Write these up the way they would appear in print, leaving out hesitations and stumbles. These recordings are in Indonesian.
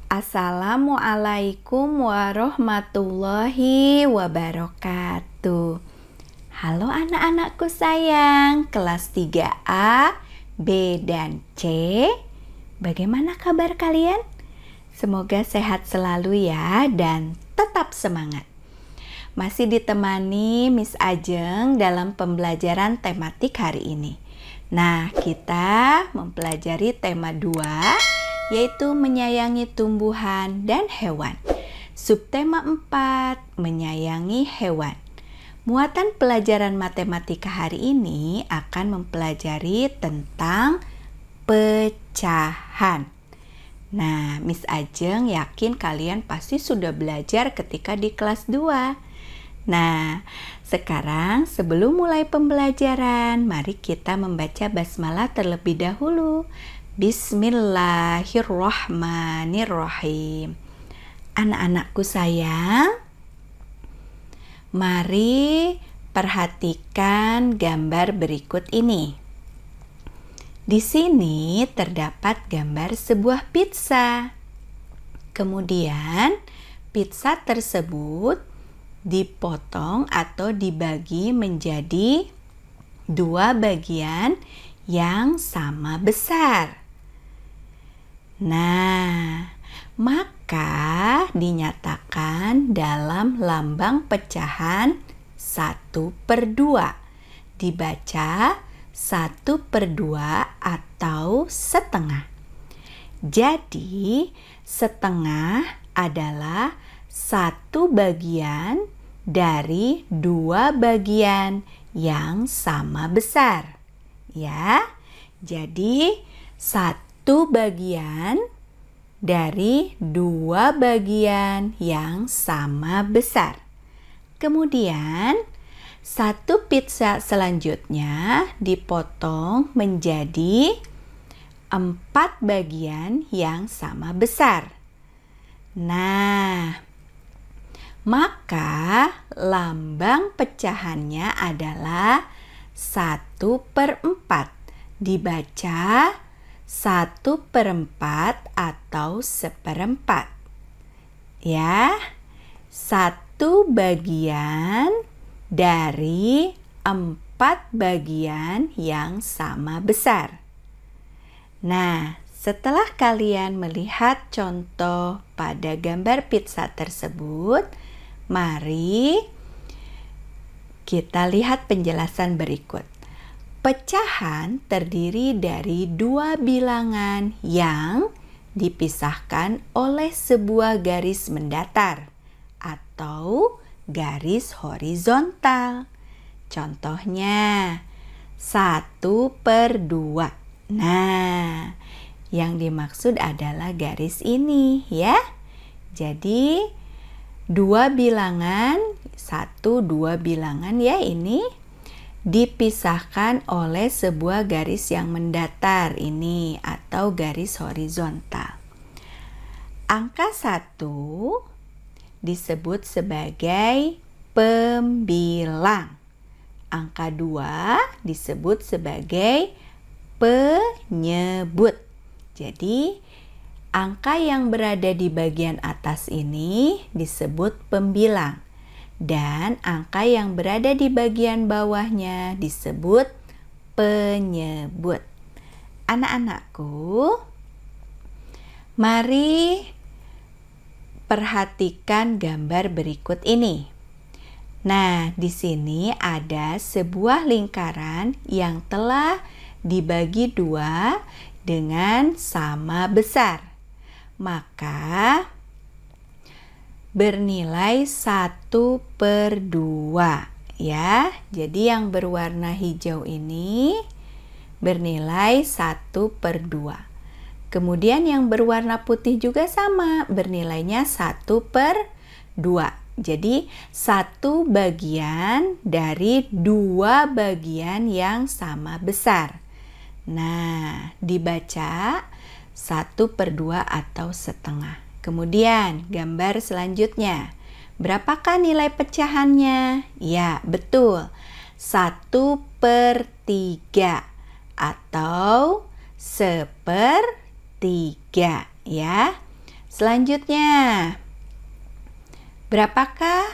Assalamualaikum warahmatullahi wabarakatuh. Halo anak-anakku sayang, kelas 3A, B, dan C. Bagaimana kabar kalian? Semoga sehat selalu ya dan tetap semangat. Masih ditemani Miss Ajeng dalam pembelajaran tematik hari ini. Nah, kita mempelajari tema 2, yaitu menyayangi tumbuhan dan hewan. Subtema 4, menyayangi hewan. Muatan pelajaran matematika hari ini akan mempelajari tentang pecahan. Nah, Miss Ajeng yakin kalian pasti sudah belajar ketika di kelas 2. Nah, sekarang sebelum mulai pembelajaran, mari kita membaca basmalah terlebih dahulu. Bismillahirrahmanirrahim. Anak-anakku sayang, mari perhatikan gambar berikut ini. Di sini terdapat gambar sebuah pizza. Kemudian, pizza tersebut dipotong atau dibagi menjadi 2 bagian yang sama besar. Nah, maka dinyatakan dalam lambang pecahan 1/2. Dibaca 1/2 atau setengah. Jadi, setengah adalah 1 bagian dari 2 bagian yang sama besar. Ya, jadi 1 bagian dari 2 bagian yang sama besar. Kemudian, 1 pizza selanjutnya dipotong menjadi 4 bagian yang sama besar. Nah, maka lambang pecahannya adalah 1/4. Dibaca 1/4 atau 1/4. Ya, 1 bagian dari 4 bagian yang sama besar. Nah, setelah kalian melihat contoh pada gambar pizza tersebut, mari kita lihat penjelasan berikut. Pecahan terdiri dari 2 bilangan yang dipisahkan oleh sebuah garis mendatar atau garis horizontal. Contohnya 1/2. Nah, yang dimaksud adalah garis ini ya. Jadi 2 bilangan, 2 bilangan ya ini dipisahkan oleh sebuah garis yang mendatar ini atau garis horizontal. Angka 1 disebut sebagai pembilang. Angka 2 disebut sebagai penyebut. Jadi, angka yang berada di bagian atas ini disebut pembilang. Dan angka yang berada di bagian bawahnya disebut penyebut. Anak-anakku, mari perhatikan gambar berikut ini. Nah, di sini ada sebuah lingkaran yang telah dibagi 2 dengan sama besar. Maka bernilai 1/2 ya. Jadi yang berwarna hijau ini bernilai 1/2. Kemudian yang berwarna putih juga sama, bernilainya 1/2. Jadi 1 bagian dari 2 bagian yang sama besar. Nah, dibaca 1/2 atau setengah. Kemudian gambar selanjutnya. Berapakah nilai pecahannya? Ya, betul. 1/3 atau 1/3 ya. Selanjutnya, berapakah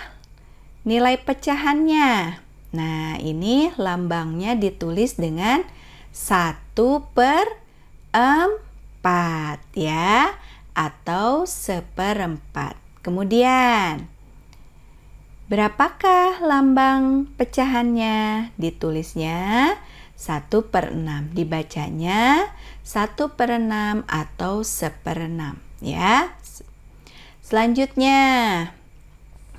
nilai pecahannya? Nah, ini lambangnya ditulis dengan 1/4 ya, atau 1/4. Kemudian, berapakah lambang pecahannya? Ditulisnya 1/6. Dibacanya 1/6 atau 1/6 ya. Selanjutnya,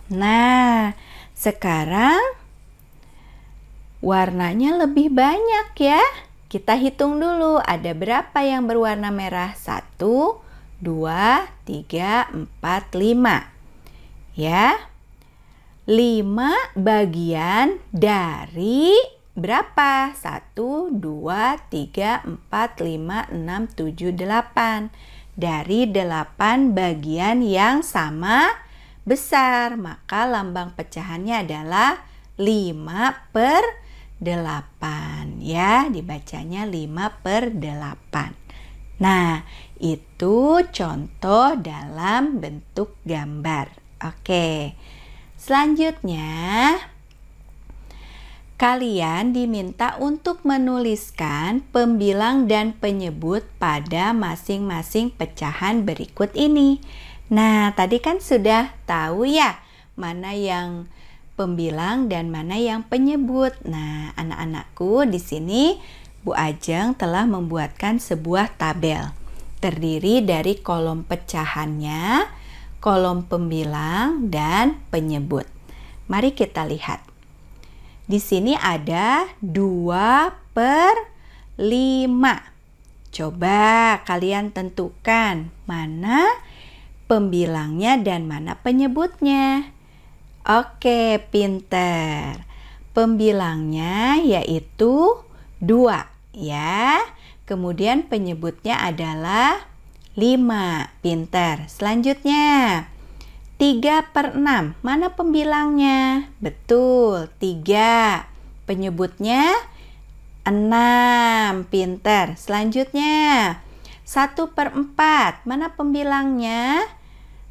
nah sekarang warnanya lebih banyak ya. Kita hitung dulu ada berapa yang berwarna merah. 1, 2, 3, 4, 5 ya. 5 bagian dari berapa? 1, 2, 3, 4, 5, 6, 7, 8. Dari 8 bagian yang sama besar, maka lambang pecahannya adalah 5/8 ya, dibacanya 5/8. Nah, itu contoh dalam bentuk gambar. Oke. Selanjutnya, kalian diminta untuk menuliskan pembilang dan penyebut pada masing-masing pecahan berikut ini. Nah, tadi kan sudah tahu ya, mana yang pembilang dan mana yang penyebut. Nah, anak-anakku, di sini Bu Ajeng telah membuatkan sebuah tabel. Terdiri dari kolom pecahannya, kolom pembilang, dan penyebut. Mari kita lihat. Di sini ada 2/5. Coba kalian tentukan mana pembilangnya dan mana penyebutnya. Oke, pinter. Pembilangnya yaitu 2 ya. Kemudian penyebutnya adalah 5. Pinter. Selanjutnya, 3/6. Mana pembilangnya? Betul, 3. Penyebutnya 6. Pinter. Selanjutnya, 1/4. Mana pembilangnya?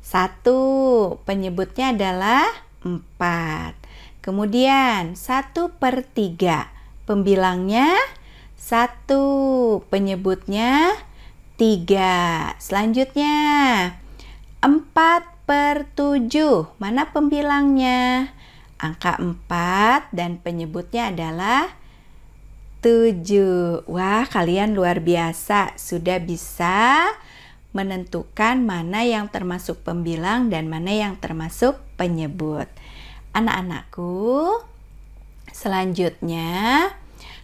1. Penyebutnya adalah 4. Kemudian 1/3. Pembilangnya 1. Penyebutnya 3. Selanjutnya 4/7. Mana pembilangnya? Angka 4 dan penyebutnya adalah 7. Wah, kalian luar biasa. Sudah bisa menentukan mana yang termasuk pembilang dan mana yang termasuk penyebut. Anak-anakku, selanjutnya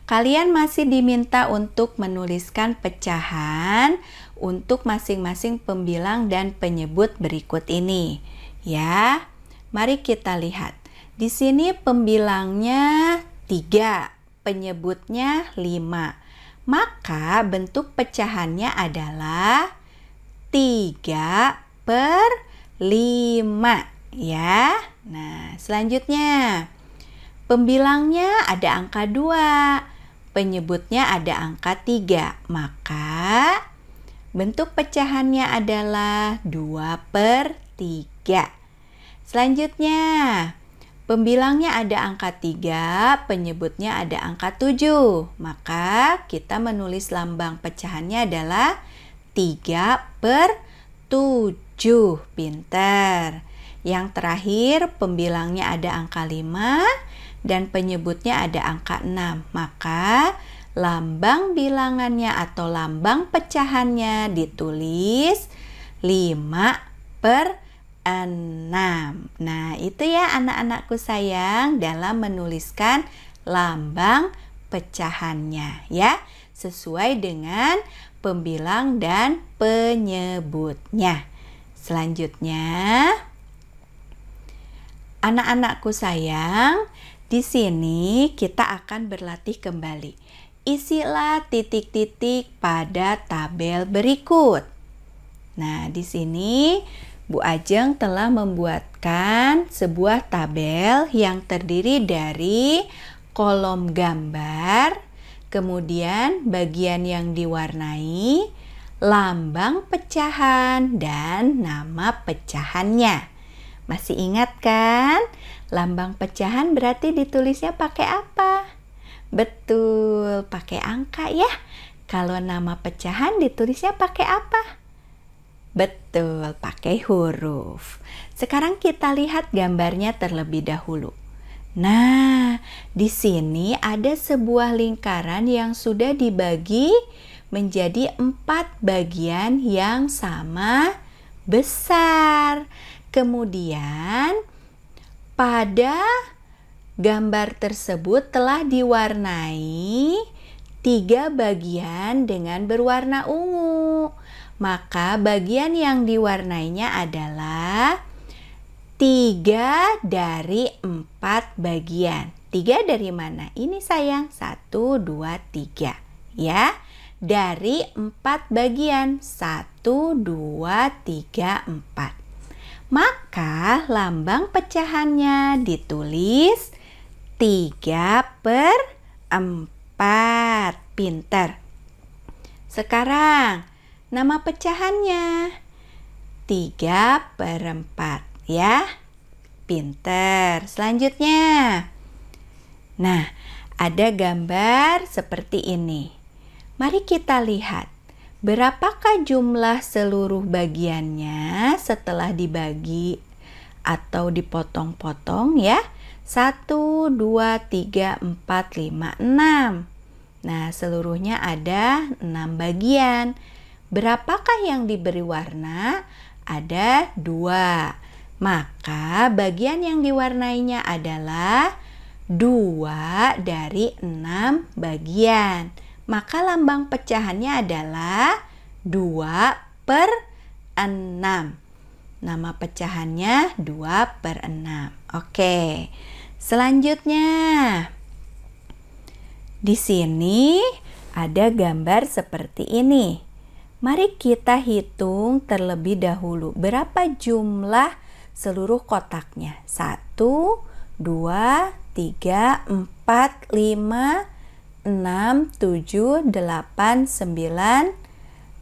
kalian masih diminta untuk menuliskan pecahan untuk masing-masing pembilang dan penyebut berikut ini. Ya, mari kita lihat. Di sini pembilangnya 3, penyebutnya 5. Maka bentuk pecahannya adalah 3/5 ya. Nah, selanjutnya pembilangnya ada angka 2, penyebutnya ada angka 3. Maka bentuk pecahannya adalah 2/3. Selanjutnya, pembilangnya ada angka 3, penyebutnya ada angka 7. Maka kita menulis lambang pecahannya adalah 3/7. Pinter. Yang terakhir, pembilangnya ada angka 5 dan penyebutnya ada angka 6. Maka lambang bilangannya atau lambang pecahannya ditulis 5/6. Nah, itu ya anak-anakku sayang dalam menuliskan lambang pecahannya ya, sesuai dengan pembilang dan penyebutnya. Selanjutnya, anak-anakku sayang, di sini kita akan berlatih kembali. Isilah titik-titik pada tabel berikut. Nah, di sini Bu Ajeng telah membuatkan sebuah tabel yang terdiri dari kolom gambar, kemudian bagian yang diwarnai, lambang pecahan, dan nama pecahannya. Masih ingat kan? Lambang pecahan berarti ditulisnya pakai apa? Betul, pakai angka ya. Kalau nama pecahan ditulisnya pakai apa? Betul, pakai huruf. Sekarang kita lihat gambarnya terlebih dahulu. Nah, di sini ada sebuah lingkaran yang sudah dibagi menjadi 4 bagian yang sama besar. Kemudian, pada gambar tersebut telah diwarnai 3 bagian dengan berwarna ungu. Maka bagian yang diwarnainya adalah 3 dari 4 bagian. 3 dari mana? Ini sayang, 1, 2, 3. Ya, dari 4 bagian. 1, 2, 3, 4. Maka lambang pecahannya ditulis 3/4. Pinter. Sekarang nama pecahannya 3/4 ya. Pinter. Selanjutnya. Nah, ada gambar seperti ini. Mari kita lihat. Berapakah jumlah seluruh bagiannya setelah dibagi atau dipotong-potong ya? 1, 2, 3, 4, 5, 6. Nah, seluruhnya ada 6 bagian. Berapakah yang diberi warna? Ada 2. Maka bagian yang diwarnainya adalah 2 dari 6 bagian. Maka lambang pecahannya adalah 2/6. Nama pecahannya 2/6. Oke. Selanjutnya. Di sini ada gambar seperti ini. Mari kita hitung terlebih dahulu berapa jumlah seluruh kotaknya. 1, 2, 3, 4, 5, 6, 7, 8, 9,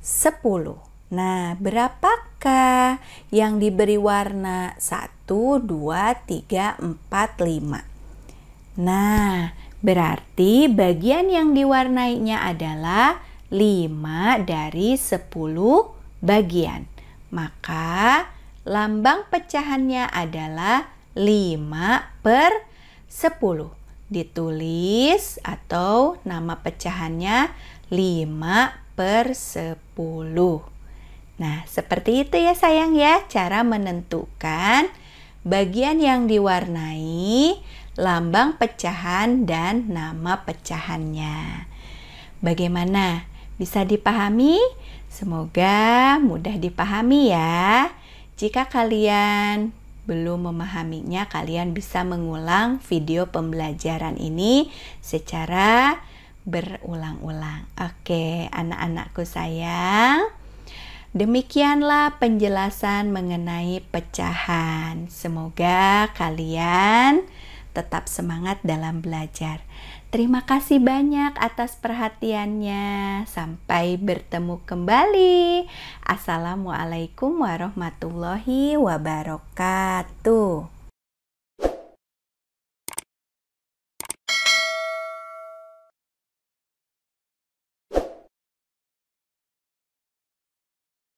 10. Nah, berapakah yang diberi warna? 1, 2, 3, 4, 5. Nah, berarti bagian yang diwarnainya adalah 5 dari 10 bagian. Maka lambang pecahannya adalah 5/10. Ditulis atau nama pecahannya 5/10. Nah, seperti itu ya sayang ya, cara menentukan bagian yang diwarnai, lambang pecahan, dan nama pecahannya. Bagaimana? Bisa dipahami? Semoga mudah dipahami ya. Jika kalian belum memahaminya, kalian bisa mengulang video pembelajaran ini secara berulang-ulang. Oke, anak-anakku sayang. Demikianlah penjelasan mengenai pecahan. Semoga kalian tetap semangat dalam belajar. Terima kasih banyak atas perhatiannya. Sampai bertemu kembali. Assalamualaikum warahmatullahi wabarakatuh.